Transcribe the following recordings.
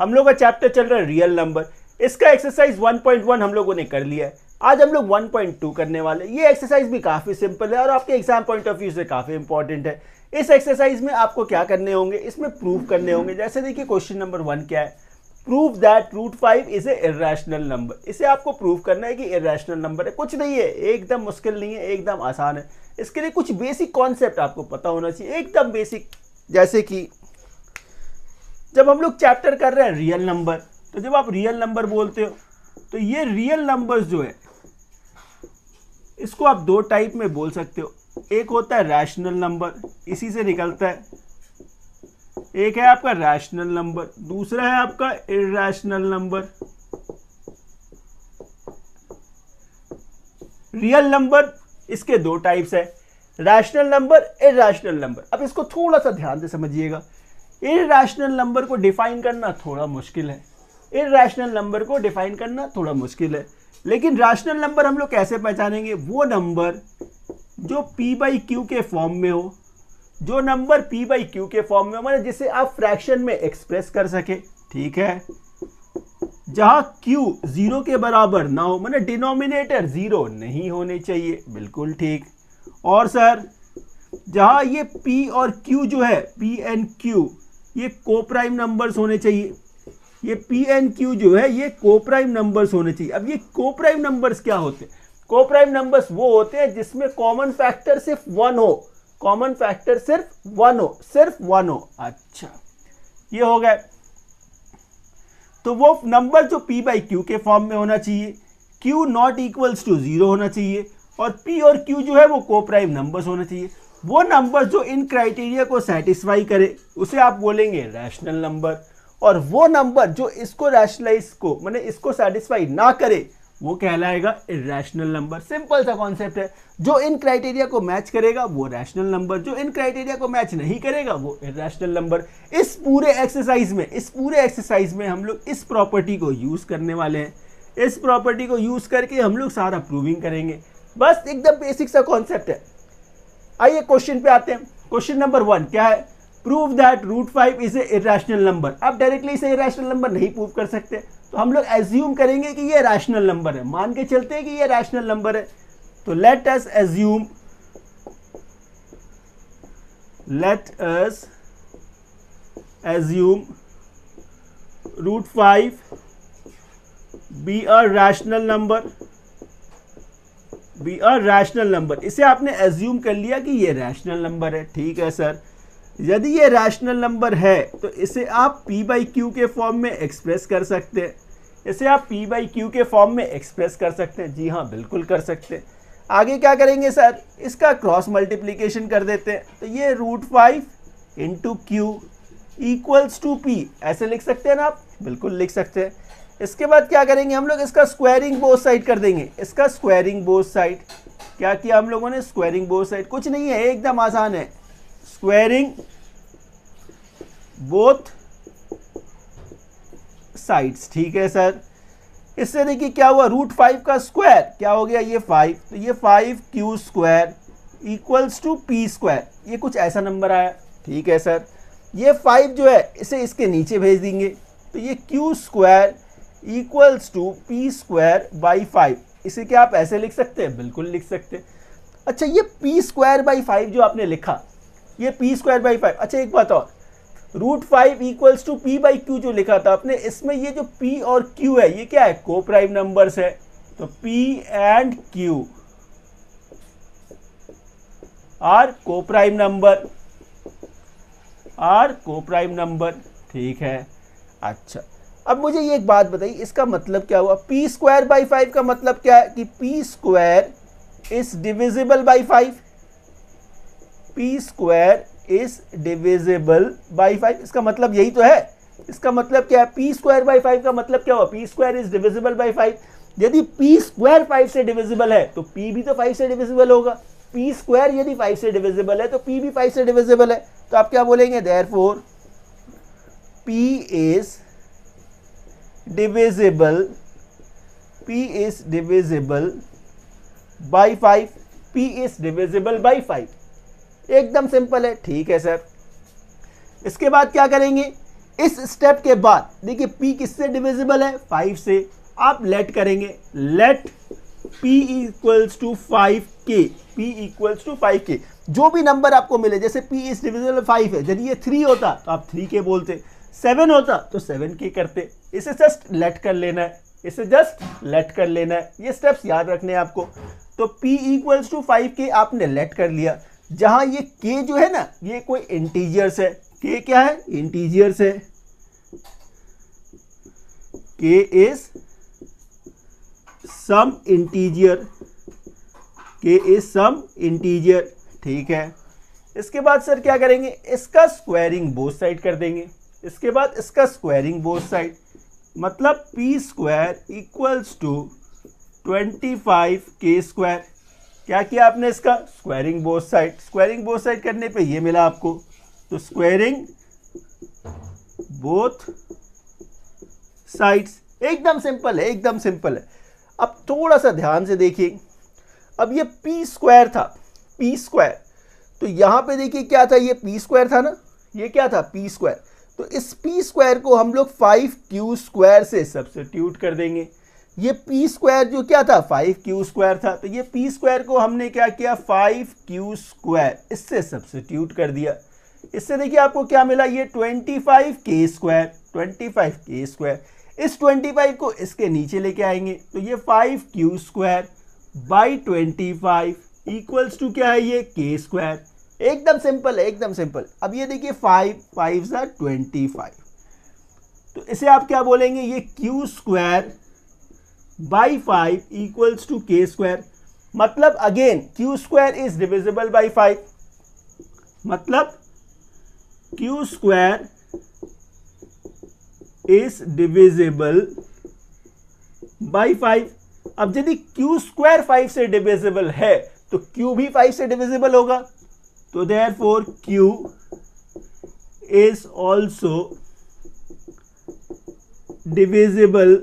हम लोग का चैप्टर चल रहा है रियल नंबर। इसका एक्सरसाइज 1.1 हम लोगों ने कर लिया है। आज हम लोग 1.2 करने वाले। ये एक्सरसाइज भी काफ़ी सिंपल है और आपके एग्जाम पॉइंट ऑफ व्यू से काफ़ी इंपॉर्टेंट है। इस एक्सरसाइज में आपको क्या करने होंगे, इसमें प्रूव करने होंगे। जैसे देखिए क्वेश्चन नंबर 1 क्या है, prove that √5 is a irrational number. इसे आपको प्रूव करना है कि इर्रेशनल नंबर है। कुछ नहीं है, एकदम मुश्किल नहीं है, एकदम आसान है। इसके लिए कुछ बेसिक कॉन्सेप्ट आपको पता होना चाहिए, एकदम बेसिक। जैसे कि जब हम लोग चैप्टर कर रहे हैं रियल नंबर, तो जब आप रियल नंबर बोलते हो तो ये रियल नंबर्स जो है इसको आप दो टाइप में बोल सकते हो। एक होता है रैशनल नंबर, इसी से निकलता है। एक है आपका रैशनल नंबर, दूसरा है आपका इर्रेशनल नंबर। रियल नंबर इसके दो टाइप्स है, रैशनल नंबर, इर्रेशनल नंबर। अब इसको थोड़ा सा ध्यान से समझिएगा। इर्रेशनल नंबर को डिफाइन करना थोड़ा मुश्किल है, इर्रेशनल नंबर को डिफाइन करना थोड़ा मुश्किल है। लेकिन रैशनल नंबर हम लोग कैसे पहचानेंगे, वो नंबर जो p/q के फॉर्म में हो, जो नंबर p/q के फॉर्म में हो, मतलब जिसे आप फ्रैक्शन में एक्सप्रेस कर सके, ठीक है। जहां q 0 के बराबर ना हो, मतलब डिनोमिनेटर 0 नहीं होने चाहिए, बिल्कुल ठीक। और सर जहां ये p और q जो है, p एंड q, ये कोप्राइम नंबर्स होने चाहिए। ये p एंड q जो है ये कोप्राइम नंबर्स होने चाहिए। अब ये कोप्राइम नंबर्स क्या होते हैं, कोप्राइम नंबर्स वो होते हैं जिसमें कॉमन फैक्टर सिर्फ 1 हो, कॉमन फैक्टर सिर्फ 1 हो, सिर्फ 1 हो। अच्छा, ये हो गया। तो वो नंबर जो p/q के फॉर्म में होना चाहिए, q नॉट इक्वल्स टू 0 होना चाहिए, और p और q जो है वो कोप्राइम नंबर्स होना चाहिए। वो नंबर जो इन क्राइटेरिया को सेटिस्फाई करे उसे आप बोलेंगे रैशनल नंबर, और वो नंबर जो इसको रैशनलाइज को, मतलब इसको सेटिस्फाई ना करे, वो कहलाएगा इर्रेशनल नंबर। सिंपल सा कॉन्सेप्ट है। जो इन क्राइटेरिया को मैच करेगा वो रैशनल नंबर, जो इन क्राइटेरिया को मैच नहीं करेगा वो इर्रेशनल नंबर। इस पूरे एक्सरसाइज में हम लोग इस प्रॉपर्टी को यूज करने वाले हैं। इस प्रॉपर्टी को यूज करके हम लोग सारा प्रूविंग करेंगे। बस एकदम बेसिक सा कॉन्सेप्ट है। आइए क्वेश्चन पे आते हैं। क्वेश्चन नंबर 1 क्या है, prove that √5 is a irrational number. अब डायरेक्टली इसे इर्रेशनल नंबर नहीं प्रूव कर सकते, तो हम लोग एज्यूम करेंगे कि ये रैशनल नंबर है, मान के चलते हैं कि ये रैशनल नंबर है। तो let us assume √5 be a rational number. इसे आपने एज्यूम कर लिया कि ये रैशनल नंबर है, ठीक है सर। यदि ये रैशनल नंबर है तो इसे आप p/q के फॉर्म में एक्सप्रेस कर सकते हैं। इसे आप p/q के फॉर्म में एक्सप्रेस कर सकते हैं, जी हाँ बिल्कुल कर सकते हैं। आगे क्या करेंगे सर, इसका क्रॉस मल्टीप्लिकेशन कर देते हैं। तो ये √5 × q इक्वल्स टू p, ऐसे लिख सकते हैं ना आप, बिल्कुल लिख सकते हैं। इसके बाद क्या करेंगे हम लोग, इसका स्क्वायरिंग बोथ साइड कर देंगे। इसका स्क्वायरिंग बोथ साइड, क्या किया हम लोगों ने, स्क्वायरिंग बोथ साइड। कुछ नहीं है, एकदम आसान है, स्क्वायरिंग बोथ साइड्स, ठीक है सर। इससे देखिए क्या हुआ, √5 का स्क्वायर क्या हो गया, ये 5, तो ये 5q² इक्वल्स टू p², ये कुछ ऐसा नंबर आया, ठीक है सर। ये 5 जो है इसे इसके नीचे भेज देंगे, तो ये q² इक्वल्स टू p²/5। इसे क्या आप ऐसे लिख सकते हैं, बिल्कुल लिख सकते हैं। अच्छा, ये p²/5 जो आपने लिखा, ये p²/5। अच्छा एक बात और, √5 इक्वल्स टू p/q जो लिखा था आपने, इसमें ये जो p और q है ये क्या है, कोप्राइम नंबर्स है। तो p and q are coprime number, ठीक है। अच्छा, अब मुझे ये एक बात बताइए, इसका मतलब क्या हुआ, p²/5 का मतलब क्या है कि p² is divisible by 5, p² is divisible by 5। इसका मतलब यही तो है। इसका मतलब क्या है, p²/5 का मतलब क्या हुआ, p² इज डिविजिबल बाई 5। यदि p² 5 से डिविजिबल है तो p भी तो 5 से डिविजिबल होगा। p² यदि 5 से डिविजिबल है तो p भी 5 से डिविजिबल है। तो आप क्या बोलेंगे, therefore p is divisible by 5, p is divisible by 5। एकदम सिंपल है, ठीक है सर। इसके बाद क्या करेंगे, इस स्टेप के बाद देखिए p किससे डिविजिबल है, 5 से। आप लेट करेंगे, let p equals to 5k, p equals to 5k। जो भी नंबर आपको मिले, जैसे p इज डिविजिबल 5 है, यदि ये 3 होता तो आप 3k बोलते, 7 होता तो 7k करते। इसे जस्ट लेट कर लेना है, इसे जस्ट लेट कर लेना है, ये स्टेप्स याद रखने हैं आपको। तो p इक्वल्स टू 5k आपने लेट कर लिया। जहां ये k जो है ना, ये कोई इंटीजर्स है, k क्या है, इंटीजर्स है, k is some integer, k is some integer, ठीक है। इसके बाद सर क्या करेंगे, इसका स्क्वायरिंग बोथ साइड कर देंगे। इसके बाद इसका स्क्वायरिंग बोथ साइड, मतलब p square equals to 25k square. क्या किया आपने, इसका squaring both side. Squaring both side करने पे ये मिला आपको, तो स्क्वायरिंग बोथ साइड्स। एकदम सिंपल है, एकदम सिंपल है। अब थोड़ा सा ध्यान से देखिए, अब ये p स्क्वायर था, p स्क्वायर, तो यहां पे देखिए क्या था, ये p स्क्वायर था ना, ये क्या था, p स्क्वायर। तो इस p स्क्वायर को हम लोग 5q स्क्वायर से सब्स्टिट्यूट कर देंगे। ये p स्क्वायर जो क्या था, 5q स्क्वायर था, तो ये p स्क्वायर को हमने क्या किया, 5q स्क्वायर, इससे सब्स्टिट्यूट कर दिया। इससे देखिए आपको क्या मिला, ये 25k स्क्वायर, 25k स्क्वायर। इस 25 को इसके नीचे लेके आएंगे, तो ये 5q square by 25 equals to क्या है, ये k स्क्वायर। एकदम सिंपल है, एकदम सिंपल। अब ये देखिए 5 × 25, तो इसे आप क्या बोलेंगे, ये q square by 5 equals to k square. मतलब again q square is divisible by 5, मतलब q square is divisible by 5। अब यदि q स्क्वायर 5 से डिविजिबल है तो q भी 5 से डिविजिबल होगा, तो therefore q is also divisible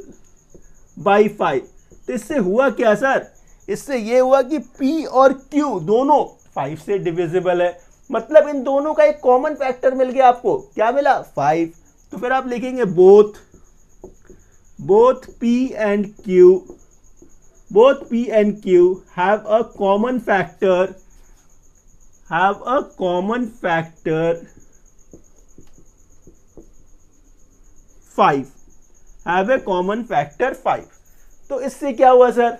by 5। तो इससे हुआ क्या सर, इससे ये हुआ कि p और q दोनों 5 से डिविजिबल है, मतलब इन दोनों का एक कॉमन फैक्टर मिल गया आपको। क्या मिला, 5। तो फिर आप लिखेंगे both p and q have a common factor, 5, have a common factor 5। तो इससे क्या हुआ सर,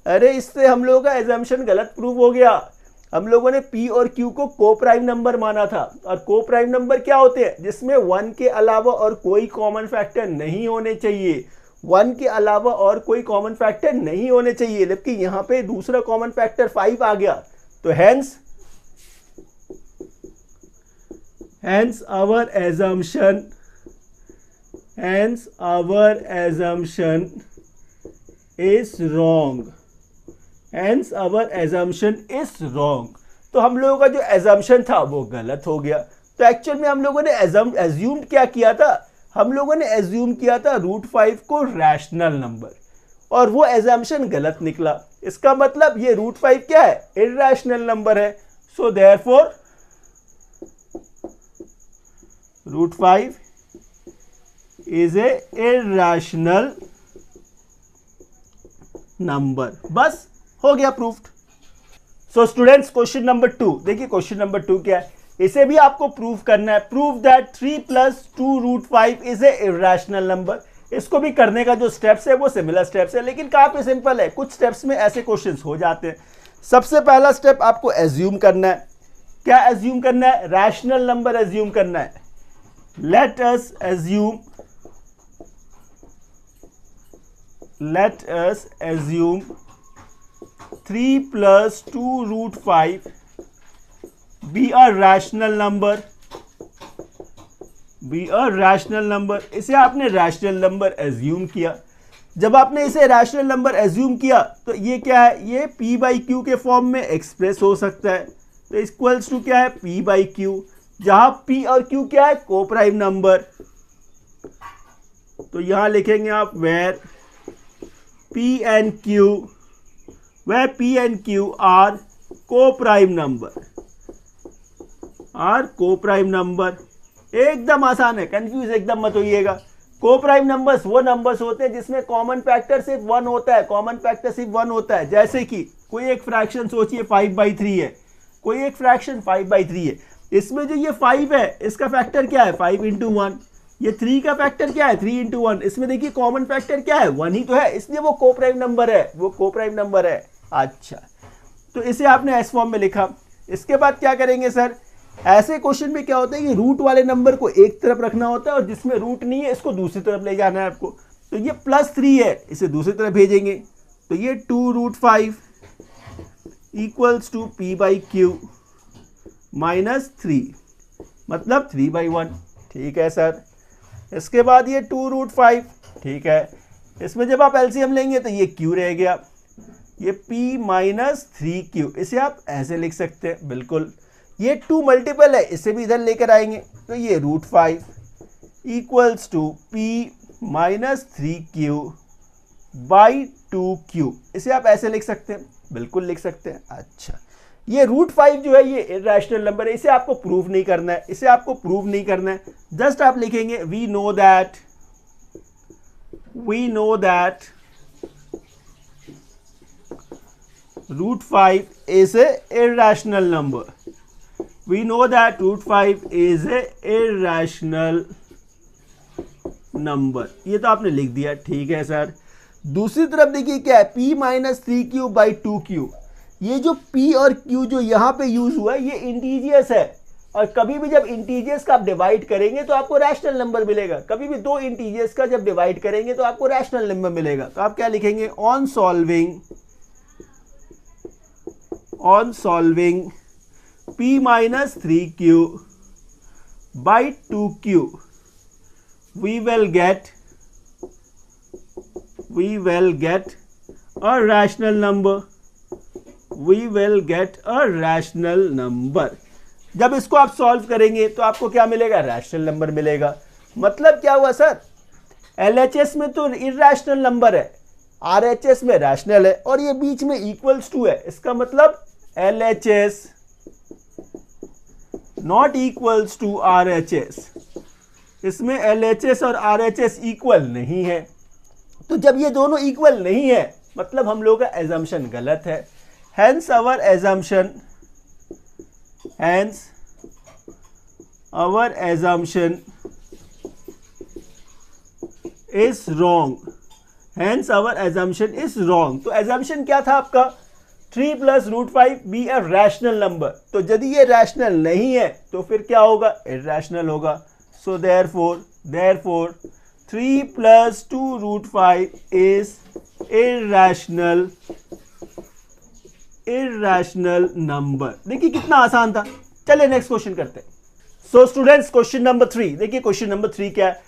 अरे इससे हम लोगों का एजम्पशन गलत प्रूव हो गया। हम लोगों ने p और q को को प्राइम नंबर माना था, और को प्राइम नंबर क्या होते हैं, जिसमें 1 के अलावा और कोई कॉमन फैक्टर नहीं होने चाहिए। 1 के अलावा और कोई कॉमन फैक्टर नहीं होने चाहिए, जबकि यहाँ पे दूसरा कॉमन फैक्टर 5 आ गया। तो hence our assumption is wrong, hence our assumption is wrong। तो हम लोगों का जो एजम्पशन था वो गलत हो गया। तो एक्चुअल में हम लोगों ने एज्यूम क्या किया था, हम लोगों ने एज्यूम किया था √5 को रैशनल नंबर, और वो एजम्पशन गलत निकला। इसका मतलब ये √5 क्या है, इरैशनल नंबर है। So therefore √5 is a irrational number. बस हो गया proofed. So students, question number 2 देखिए, क्वेश्चन नंबर 2 क्या है, इसे भी आपको प्रूव करना है। Prove that 3 + 2√5 is a irrational number. इसको भी करने का जो स्टेप्स है वो सिमिलर स्टेप्स है, लेकिन काफी सिंपल है। कुछ स्टेप्स में ऐसे क्वेश्चंस हो जाते हैं। सबसे पहला स्टेप आपको एज्यूम करना है। क्या एज्यूम करना है, रैशनल नंबर एज्यूम करना है। Let us assume 3 + 2√5 be a rational number। इसे आपने रैशनल नंबर एज्यूम किया। जब आपने इसे रैशनल नंबर एज्यूम किया तो ये क्या है, ये p/q के फॉर्म में एक्सप्रेस हो सकता है। तो इक्वल्स टू क्या है, p/q, जहां p और q क्या है, को प्राइम नंबर। तो यहां लिखेंगे आप where p and q are coprime number, एकदम आसान है, कंफ्यूज एकदम मत होइएगा। को प्राइम नंबर्स वो नंबर्स होते हैं जिसमें कॉमन फैक्टर सिर्फ 1 होता है, कॉमन फैक्टर सिर्फ 1 होता है। जैसे कि कोई एक फ्रैक्शन सोचिए 5/3 है, कोई एक फ्रैक्शन 5/3 है, इसमें जो ये 5 है इसका फैक्टर क्या है 5 × 1, ये 3 का फैक्टर क्या है 3 × 1, इसमें देखिए कॉमन फैक्टर क्या है 1 ही तो है, इसलिए वो को प्राइम नंबर है, वो को प्राइम नंबर है। अच्छा, तो इसे आपने एस फॉर्म में लिखा। इसके बाद क्या करेंगे सर, ऐसे क्वेश्चन में क्या होता है कि रूट वाले नंबर को एक तरफ रखना होता है और जिसमें रूट नहीं है इसको दूसरी तरफ ले जाना है आपको। तो ये +3 है, इसे दूसरी तरफ भेजेंगे, तो ये 2√5 = p/q -3 मतलब 3/1। ठीक है सर। इसके बाद ये 2√5, ठीक है, इसमें जब आप एलसीएम लेंगे तो ये q रह गया, ये p -3q, इसे आप ऐसे लिख सकते हैं बिल्कुल। ये 2 मल्टीपल है, इसे भी इधर लेकर आएंगे, तो ये √5 = p -3q/2q, इसे आप ऐसे लिख सकते हैं, बिल्कुल लिख सकते हैं। अच्छा, ये √5 जो है ये इरैशनल नंबर है, इसे आपको प्रूव नहीं करना है, इसे आपको प्रूव नहीं करना है, जस्ट आप लिखेंगे we know that √5 is a irrational number. We know that √5 is a irrational number. ये तो आपने लिख दिया, ठीक है सर। दूसरी तरफ देखिए क्या है, p -3q/2q, ये जो p और q जो यहाँ पे यूज हुआ है ये इंटीजर्स है, और कभी भी जब इंटीजर्स का आप डिवाइड करेंगे तो आपको रैशनल नंबर मिलेगा। कभी भी दो इंटीजर्स का जब डिवाइड करेंगे तो आपको रैशनल नंबर मिलेगा। तो आप क्या लिखेंगे, on solving p -3q/2q we will get a rational number. जब इसको आप सॉल्व करेंगे तो आपको क्या मिलेगा, रैशनल नंबर मिलेगा। मतलब क्या हुआ सर, LHS में तो इरैशनल नंबर है, RHS में रैशनल है, और ये बीच में =2 है, इसका मतलब LHS not equals to RHS, इसमें LHS और RHS इक्वल नहीं है। तो जब ये दोनों इक्वल नहीं है मतलब हम लोग का एजम्पशन गलत है, hence our assumption is wrong। तो assumption क्या था आपका, 3 + √5 be a rational number। तो यदि ये रैशनल नहीं है तो फिर क्या होगा, इरैशनल होगा। सो therefore 3 + 2√5 is irrational number। देखिए कितना आसान था। चलिए नेक्स्ट क्वेश्चन करते हैं। सो स्टूडेंट्स, क्वेश्चन नंबर 3 देखिए, क्वेश्चन नंबर 3 क्या है,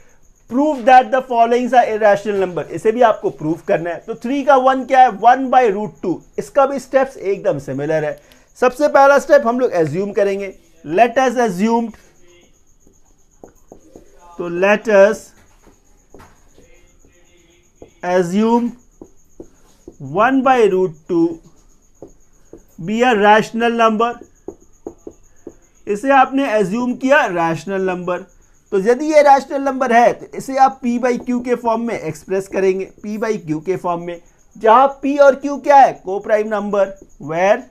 prove that the followings are irrational number. इसे भी आपको प्रूव करना है। तो 3 का 1 क्या है, 1/√2। इसका भी स्टेप्स एकदम सिमिलर है। सबसे पहला स्टेप हम लोग एज्यूम करेंगे, लेट अस एज्यूम, तो let us assume 1/√2 be a rational number. इसे आपने एज्यूम किया रैशनल नंबर। तो यदि ये रैशनल नंबर है तो इसे आप p/q के फॉर्म में एक्सप्रेस करेंगे, p/q के फॉर्म में, जहां p और q क्या है, coprime number, where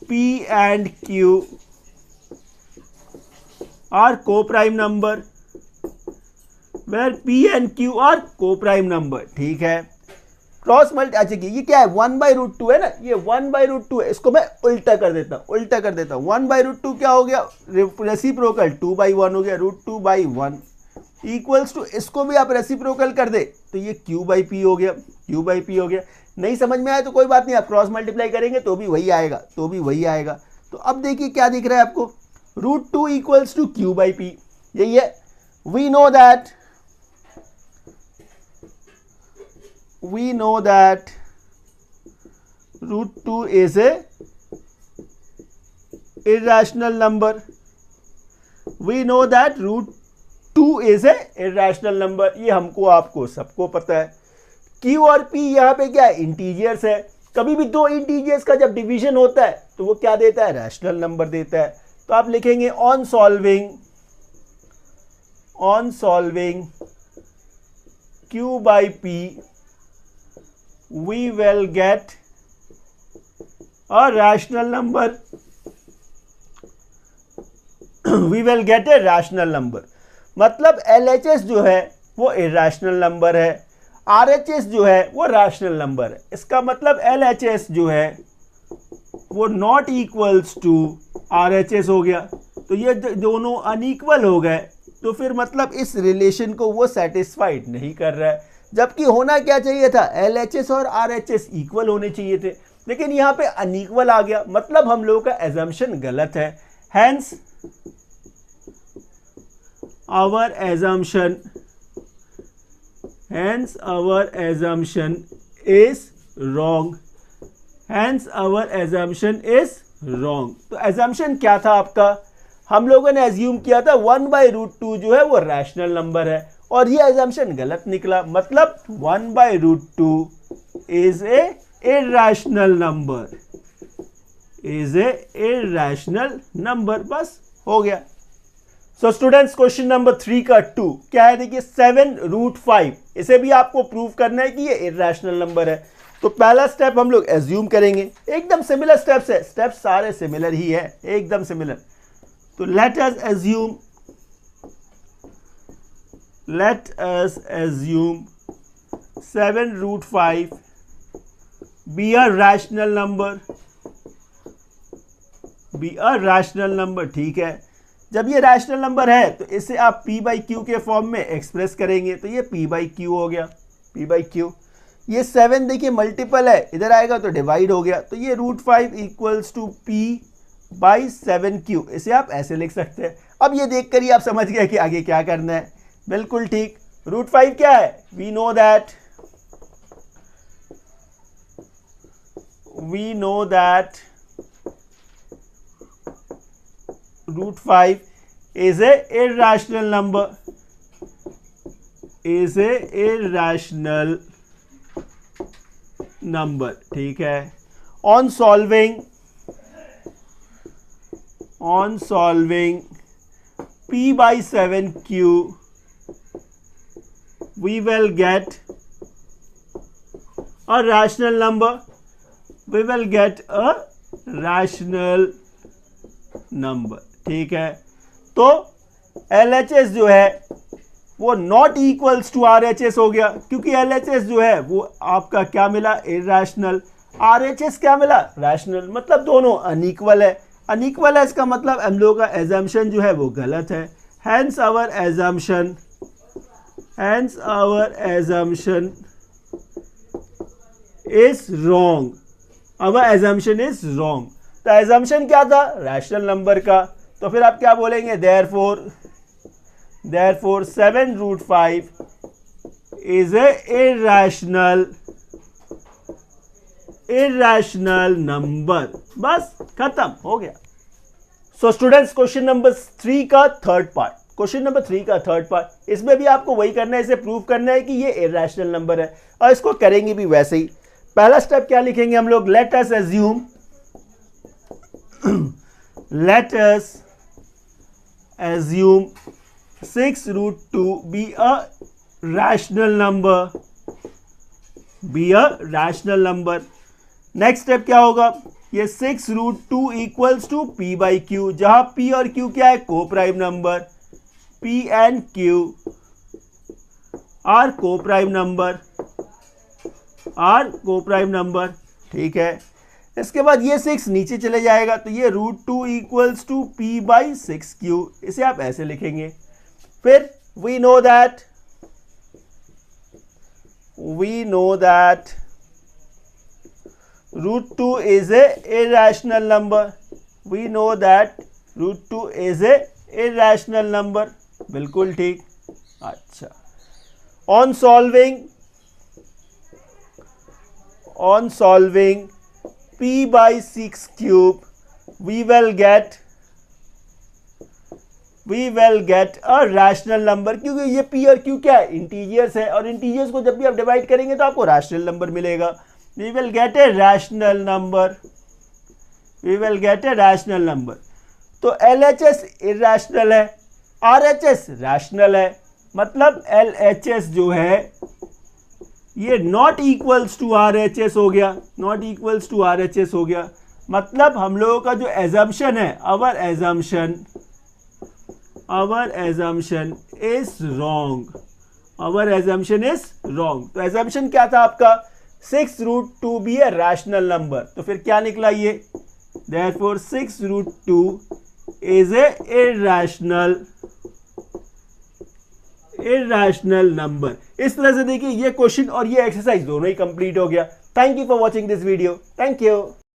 p and q are co-prime number, where p and q are co-prime number। ठीक है, क्रॉस मल्टी, अच्छा ये क्या है, 1/√2 है ना, ये 1/√2 है, इसको मैं उल्टा कर देता हूँ 1/√2 क्या हो गया, रेसिप्रोकल 2/1 हो गया, √2/1 इक्वल्स टू, इसको भी आप रेसिप्रोकल कर दे तो ये q/p हो गया, नहीं समझ में आया तो कोई बात नहीं, आप क्रॉस मल्टीप्लाई करेंगे तो भी वही आएगा, तो अब देखिए क्या दिख रहा है आपको, √2 इक्वल्स टू q/p, यही है। we know that √2 is a irrational number। ये हमको आपको सबको पता है। Q और P यहाँ पे क्या है, इंटीजर्स है। कभी भी दो इंटीजर्स का जब डिवीजन होता है तो वो क्या देता है, रैशनल नंबर देता है। तो तो आप लिखेंगे on solving Q by P we will get a rational number. We will get a rational number. मतलब LHS जो है वो इरेशनल नंबर है, RHS जो है वो रैशनल नंबर है। इसका मतलब LHS जो है वो नॉट इक्वल्स टू RHS हो गया। तो ये दोनों अनइक्वल हो गए, तो फिर मतलब इस रिलेशन को वो सेटिस्फाइड नहीं कर रहा है। जबकि होना क्या चाहिए था, LHS और RHS इक्वल होने चाहिए थे, लेकिन यहाँ पे अनइक्वल आ गया, मतलब हम लोगों का एजम्पशन गलत है। Hence our assumption is wrong. तो एजम्पशन क्या था आपका, हम लोगों ने एज्यूम किया था 1/√2 जो है वो रैशनल नंबर है, और ये एजम्पशन गलत निकला। मतलब 1/√2 इज ए इरेशनल नंबर। बस हो गया। सो स्टूडेंट्स, क्वेश्चन नंबर 3 का 2 क्या है, देखिए 7√5, इसे भी आपको प्रूव करना है कि ये इरेशनल नंबर है। तो पहला स्टेप हम लोग एज्यूम करेंगे, एकदम सिमिलर स्टेप्स है, स्टेप्स सारे सिमिलर ही है, एकदम सिमिलर। तो let us assume 7√5 be a rational number। ठीक है, जब ये रैशनल नंबर है तो इसे आप P/Q के फॉर्म में एक्सप्रेस करेंगे, तो ये P/Q हो गया, P/Q। ये 7 देखिए मल्टीपल है, इधर आएगा तो डिवाइड हो गया, तो ये √5 इक्वल्स टू P/7Q, इसे आप ऐसे लिख सकते हैं। अब ये देखकर ही आप समझ गए कि आगे क्या करना है। बिल्कुल ठीक, √5 क्या है, we know that √5 is a irrational number। ठीक है, on solving P/7Q we will get a rational number। ठीक है, तो LHS जो है वो नॉट इक्वल्स टू RHS हो गया, क्योंकि LHS जो है वो आपका क्या मिला, इरेशनल, RHS क्या मिला, रैशनल, मतलब दोनों अनइक्वल है। अनइक्वल है इसका मतलब हम लोगों का एजम्पशन जो है वो गलत है। Hence our assumption is wrong. तो एजम्पशन क्या था, रैशनल नंबर का। तो फिर आप क्या बोलेंगे, therefore 7√5 is a irrational number. बस खत्म हो गया। सो स्टूडेंट्स, क्वेश्चन नंबर 3 का थर्ड पार्ट, इसमें भी आपको वही करना है, इसे प्रूव करना है कि ये इरेशनल नंबर है, और इसको करेंगे भी वैसे ही। पहला स्टेप क्या लिखेंगे हम लोग, let us assume 6√2 be a rational number। Next step क्या होगा, ये 6√2 इक्वल्स टू P/Q, जहां P और Q क्या है, coprime number, P and Q are coprime number. ठीक है, इसके बाद ये 6 नीचे चले जाएगा, तो ये √2 इक्वल्स टू P/6Q, इसे आप ऐसे लिखेंगे। फिर we know that √2 is a irrational number। बिल्कुल ठीक। अच्छा, on solving P/6 we will get a rational number, क्योंकि ये P और Q क्या है, इंटीजर्स है, और इंटीजर्स को जब भी आप डिवाइड करेंगे तो आपको रैशनल नंबर मिलेगा। we will get a rational number। तो LHS इरेशनल है, RHS रैशनल है, मतलब LHS जो है ये नॉट इक्वल्स टू RHS हो गया, नॉट इक्वल्स टू RHS हो गया। मतलब हम लोगों का जो एजम्पशन है, our assumption is wrong, our assumption is wrong. तो एजम्पशन क्या था आपका, 6√2 बी ए रैशनल नंबर, तो फिर क्या निकला ये, therefore 6√2 is a irrational number. इस तरह से देखिए ये क्वेश्चन और ये एक्सरसाइज दोनों ही कंप्लीट हो गया। Thank you for watching this video, thank you.